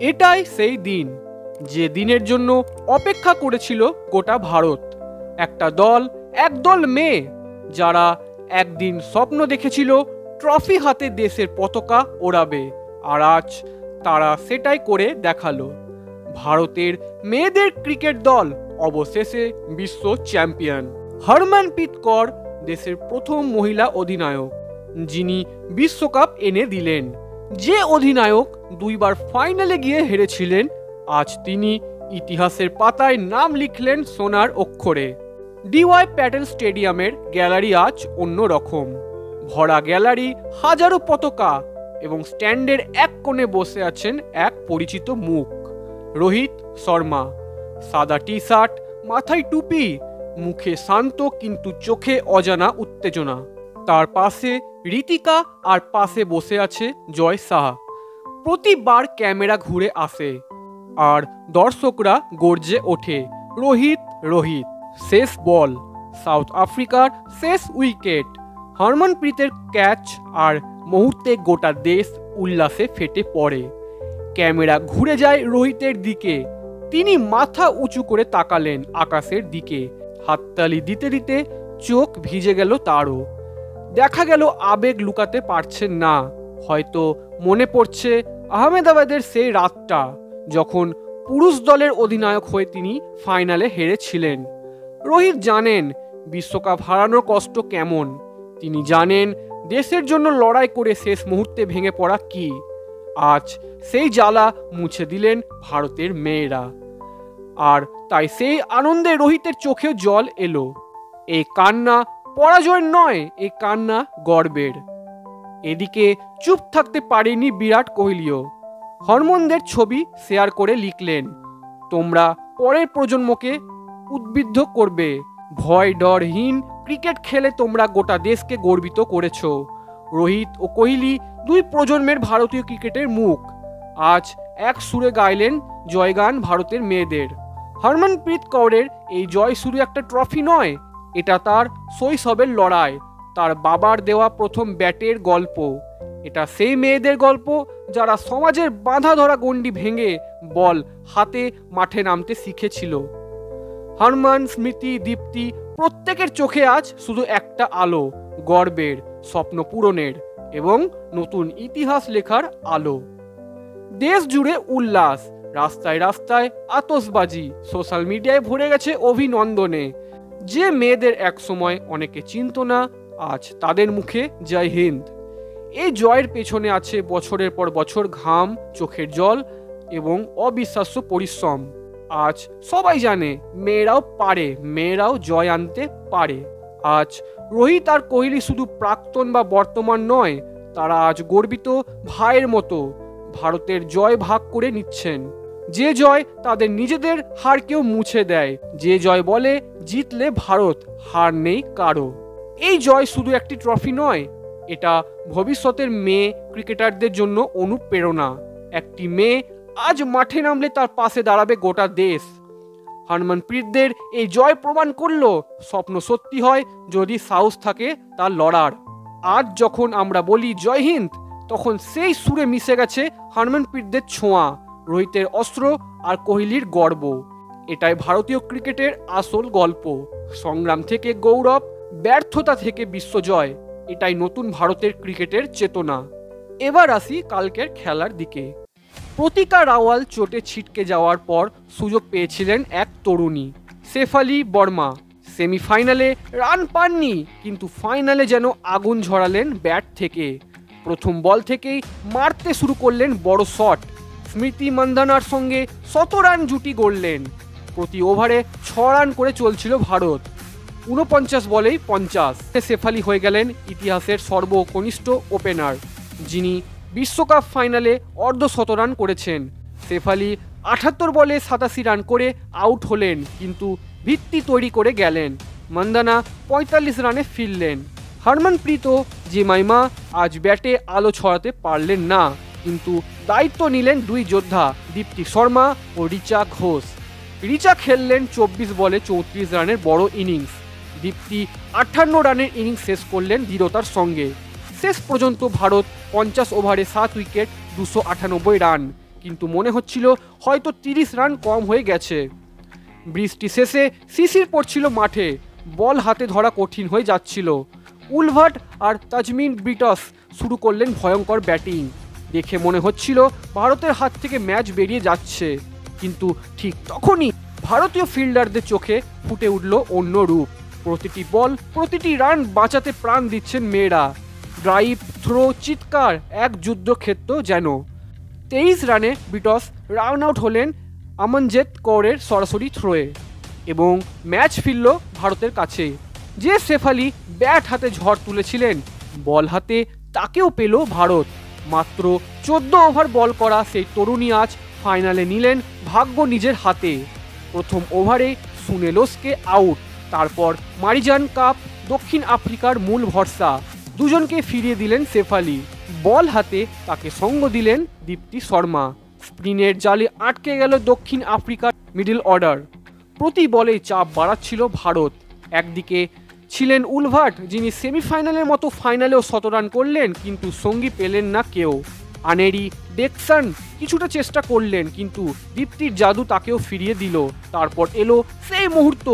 এটাই সেই দিন যে দিনের জন্য অপেক্ষা করেছিল গোটা ভারত। একটা দল, একদল মেয়ে যারা একদিন স্বপ্ন দেখেছিল ট্রফি হাতে দেশের পতাকা ওড়াবে, আর আজ তারা সেটাই করে দেখালো। ভারতের মেয়েদের ক্রিকেট দল অবশেষে বিশ্ব চ্যাম্পিয়ন। হরমনপ্রীত কৌর দেশের প্রথম মহিলা অধিনায়ক, যিনি বিশ্বকাপ এনে দিলেন। যে অধিনায়ক দুইবার ফাইনালে গিয়ে হেরেছিলেন, আজ তিনি ইতিহাসের পাতায় নাম লিখলেন সোনার অক্ষরে। ডিওয়াই প্যাটেল স্টেডিয়ামের গ্যালারি আজ অন্যরকম। ভরা গ্যালারি, হাজারো পতাকা, এবং স্ট্যান্ডের এক কোণে বসে আছেন এক পরিচিত মুখ, রোহিত শর্মা। সাদা টি শার্ট, মাথায় টুপি, মুখে শান্ত কিন্তু চোখে অজানা উত্তেজনা। তার পাশে ঋতিকা, আর পাশে বসে আছে জয় সাহা। প্রতিবার ক্যামেরা ঘুরে আসে আর দর্শকরা গর্জে ওঠে, রোহিত রোহিত। শেষ বল, সাউথ আফ্রিকার শেষ উইকেট, হরমনপ্রীতের ক্যাচ, আর মুহূর্তে গোটা দেশ উল্লাসে ফেটে পড়ে। ক্যামেরা ঘুরে যায় রোহিতের দিকে। তিনি মাথা উঁচু করে তাকালেন আকাশের দিকে। হাততালি দিতে দিতে চোখ ভিজে গেল তারও। দেখা গেল আবেগ লুকাতে পারছেন না। হয়তো মনে পড়ছে আহমেদাবাদের সেই রাতটা, যখন পুরুষ দলের অধিনায়ক হয়ে তিনি ফাইনালে হেরেছিলেন। রোহিত জানেন বিশ্বকাপ হারানোর কষ্ট কেমন। তিনি জানেন দেশের জন্য লড়াই করে শেষ মুহূর্তে ভেঙে পড়া কি। আজ সেই জ্বালা মুছে দিলেন ভারতের মেয়েরা, আর তাই সেই আনন্দে রোহিতের চোখেও জল এলো। এই কান্না পরাজয়ের নয়, এই কান্না গর্বের। এদিকে চুপ থাকতে পারেনি বিরাট কোহলিও। হরমনদের ছবি শেয়ার করে লিখলেন, তোমরা পরের প্রজন্মকে উদ্বুদ্ধ করবে। ভয় ডরহীন ক্রিকেট খেলে তোমরা গোটা দেশকে গর্বিত করেছ। রোহিত ও কোহলি দুই প্রজন্মের ভারতীয় ক্রিকেটের মুখ। আজ এক সুরে গাইলেন জয়গান ভারতের মেয়েদের। হরমনপ্রীত কৌরের এই জয় শুধু একটা ট্রফি নয়, এটা তার শৈশবের লড়াই, তার বাবার দেওয়া প্রথম ব্যাটের গল্প। এটা সেই মেয়েদের গল্প যারা সমাজের বাঁধা ধরা গণ্ডি ভেঙে বল হাতে মাঠে নামতে শিখেছিল। হরমন, স্মৃতি, দীপ্তি, প্রত্যেকের চোখে আজ শুধু একটা আলো, গর্বের, স্বপ্ন পূরণের এবং নতুন ইতিহাস লেখার আলো। দেশ জুড়ে উল্লাস, রাস্তায় রাস্তায় আতশবাজি, সোশ্যাল মিডিয়ায় ভরে গেছে অভিনন্দনে। যে মেয়েদের একসময় অনেকে চিনত না, আজ তাদের মুখে জয় হিন্দ। এই জয়ের পেছনে আছে বছরের পর বছর ঘাম, চোখের জল এবং অবিশ্বাস্য পরিশ্রম। আজ সবাই জানে মেয়েরাও পারে, মেয়েরাও জয় আনতে পারে। আজ রোহিত আর কোহলি শুধু প্রাক্তন বা বর্তমান নয়, তারা আজ গর্বিত ভাইয়ের মতো ভারতের জয় ভাগ করে নিচ্ছেন। যে জয় তাদের নিজেদের হারকেও মুছে দেয়, যে জয় বলে জিতলে ভারত, হার নেই কারো। এই জয় শুধু একটি ট্রফি নয়, এটা ভবিষ্যতের মেয়ে ক্রিকেটারদের জন্য অনুপ্রেরণা। একটি মেয়ে আজ মাঠে নামলে তার পাশে দাঁড়াবে গোটা দেশ। হরমনপ্রীতদের এই জয় প্রমাণ করলো স্বপ্ন সত্যি হয় যদি সাহস থাকে তার লড়ার। আজ যখন আমরা বলি জয় হিন্দ, তখন সেই সুরে মিশে গেছে হরমনপ্রীতদের ছোঁয়া, রোহিতের অস্ত্র আর কোহলির গর্ব। এটাই ভারতীয় ক্রিকেটের আসল গল্প। সংগ্রাম থেকে গৌরব, ব্যর্থতা থেকে বিশ্বজয়, এটাই নতুন ভারতের ক্রিকেটের চেতনা। এবার আসি কালকের খেলার দিকে। প্রতিকা রাওয়াল চোটে ছিটকে যাওয়ার পর সুযোগ পেয়েছিলেন এক তরুণী, শেফালি বর্মা। সেমিফাইনালে রান পাননি, কিন্তু ফাইনালে যেন আগুন ঝরালেন ব্যাট থেকে। প্রথম বল থেকেই মারতে শুরু করলেন বড় শট। স্মৃতি মান্ধানার সঙ্গে 100 রান জুটি গড়লেন। প্রতি ওভারে 6 রান করে চলছিল ভারত। 49 বলেই 50। শেফালি হয়ে গেলেন ইতিহাসের সর্বকনিষ্ঠ ওপেনার, যিনি বিশ্বকাপ ফাইনালে অর্ধশত রান করেছেন। শেফালি 78 বলে 87 রান করে আউট হলেন, কিন্তু ভিত্তি তৈরি করে গেলেন। মান্ধানা 45 রানে ফিরলেন। হরমনপ্রীত ও জেমাইমা আজ ব্যাটে আলো ছড়াতে পারলেন না, কিন্তু দায়িত্ব নিলেন দুই যোদ্ধা, দীপ্তি শর্মা ও রিচা ঘোষ। রিচা খেললেন 24 বলে 34 রানের বড় ইনিংস। দীপ্তি 58 রানের ইনিংস শেষ করলেন দৃঢ়তার সঙ্গে। শেষ পর্যন্ত ভারত 50 ওভারে 7 উইকেট, 298 রান। কিন্তু মনে হচ্ছিল হয়তো 30 রান কম হয়ে গেছে। বৃষ্টি শেষে শিশির পড়ছিল মাঠে, বল হাতে ধরা কঠিন হয়ে যাচ্ছিল। উলভার্ট আর তাজমিন ব্রিটস শুরু করলেন ভয়ঙ্কর ব্যাটিং। দেখে মনে হচ্ছিল ভারতের হাত থেকে ম্যাচ বেরিয়ে যাচ্ছে, কিন্তু ঠিক তখনই ভারতীয় ফিল্ডারদের চোখে ফুটে উঠল অন্য রূপ। প্রতিটি বল, প্রতিটি রান বাঁচাতে প্রাণ দিচ্ছেন মেয়েরা। ড্রাইভ, থ্রো, চিৎকার, এক যুদ্ধক্ষেত্র যেন। 23 রানে ব্রিটস রান আউট হলেন আমনজেত কৌরের সরাসরি থ্রোয়ে এবং ম্যাচ ফিরল ভারতের কাছে। যে শেফালি ব্যাট হাতে ঝড় তুলেছিলেন, বল হাতে তাকেও পেল ভারত। মাত্র 14 ওভার বল করা সেই তরুণী আজ ফাইনালে নিলেন ভাগ্য নিজের হাতে। প্রথম ওভারে সুনেলোসকে আউট, তারপর মারিজান কাপ দক্ষিণ আফ্রিকার মূল ভরসা, দুজনকে ফিরিয়ে দিলেন শেফালি। বল হাতে তাকে সঙ্গ দিলেন দীপ্তি শর্মা। স্পিনের জালে আটকে গেল দক্ষিণ আফ্রিকার মিডল অর্ডার। প্রতি বলে চাপ বাড়াচ্ছিল ভারত। একদিকে ছিলেন উলভার্ট, যিনি সেমিফাইনালের মতো ফাইনালেও শতরান করলেন, কিন্তু সঙ্গী পেলেন না কেউ। আনেরি ডেকসন কিছুটা চেষ্টা করলেন, কিন্তু দীপ্তির জাদু তাকেও ফিরিয়ে দিল। তারপর এলো সেই মুহূর্ত,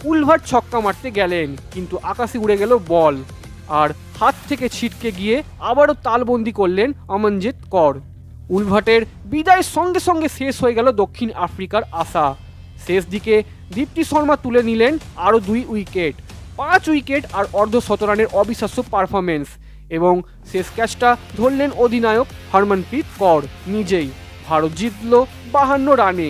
উলভার্ট ছক্কা মারতে গেলেন, কিন্তু আকাশে উড়ে গেল বল, আর হাত থেকে ছিটকে গিয়ে আবারও তালবন্দি করলেন আমনজিৎ কর। উলভার্টের বিদায়ের সঙ্গে সঙ্গে শেষ হয়ে গেল দক্ষিণ আফ্রিকার আশা। শেষ দিকে দীপ্তি শর্মা তুলে নিলেন আরও 2 উইকেট, 5 উইকেট আর অর্ধশতরানের অবিশ্বাস্য পারফরমেন্স, এবং শেষ ক্যাচটা ধরলেন অধিনায়ক হরমনপ্রীত কৌর নিজেই। ভারত জিতল 52 রানে।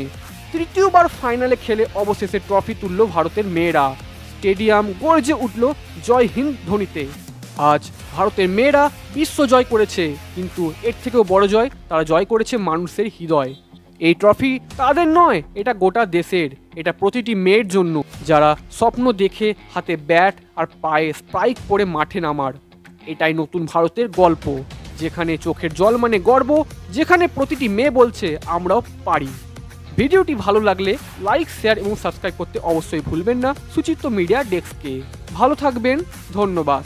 তৃতীয়বার ফাইনালে খেলে অবশেষে ট্রফি তুলল ভারতের মেয়েরা। স্টেডিয়াম গর্জে উঠল জয় হিন্দ ধ্বনিতে। আজ ভারতের মেয়েরা বিশ্ব জয় করেছে, কিন্তু এর থেকেও বড় জয়, তারা জয় করেছে মানুষের হৃদয়। এই ট্রফি তাদের নয়, এটা গোটা দেশের। এটা প্রতিটি মেয়ের জন্য, যারা স্বপ্ন দেখে হাতে ব্যাট আর পায়ে স্পাইক পরে মাঠে নামার। এটাই নতুন ভারতের গল্প, যেখানে চোখের জল মানে গর্ব, যেখানে প্রতিটি মেয়ে বলছে আমরাও পারি। ভিডিওটি ভালো লাগলে লাইক, শেয়ার এবং সাবস্ক্রাইব করতে অবশ্যই ভুলবেন না সুচিত্র মিডিয়া ডেস্ককে। ভালো থাকবেন, ধন্যবাদ।